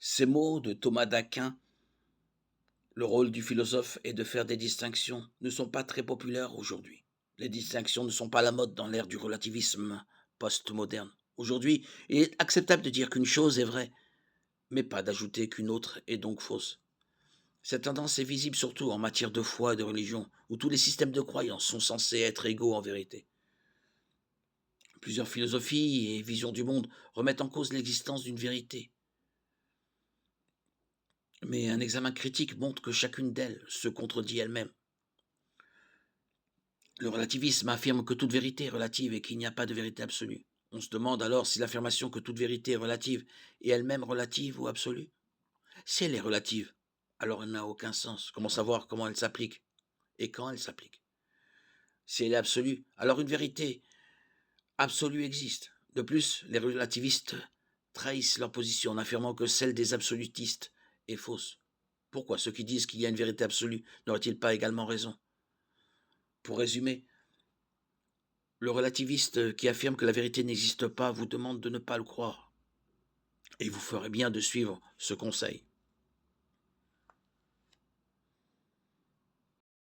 Ces mots de Thomas d'Aquin, le rôle du philosophe est de faire des distinctions, ne sont pas très populaires aujourd'hui. Les distinctions ne sont pas à la mode dans l'ère du relativisme postmoderne. Aujourd'hui, il est acceptable de dire qu'une chose est vraie, mais pas d'ajouter qu'une autre est donc fausse. Cette tendance est visible surtout en matière de foi et de religion, où tous les systèmes de croyance sont censés être égaux en vérité. Plusieurs philosophies et visions du monde remettent en cause l'existence d'une vérité, mais un examen critique montre que chacune d'elles se contredit elle-même. Le relativisme affirme que toute vérité est relative et qu'il n'y a pas de vérité absolue. On se demande alors si l'affirmation que toute vérité est relative est elle-même relative ou absolue. Si elle est relative, alors elle n'a aucun sens. Comment savoir comment elle s'applique et quand elle s'applique? Si elle est absolue, alors une vérité absolue existe. De plus, les relativistes trahissent leur position en affirmant que celle des absolutistes est fausse. Pourquoi ceux qui disent qu'il y a une vérité absolue n'auraient-ils pas également raison? Pour résumer, le relativiste qui affirme que la vérité n'existe pas vous demande de ne pas le croire, et vous ferez bien de suivre ce conseil.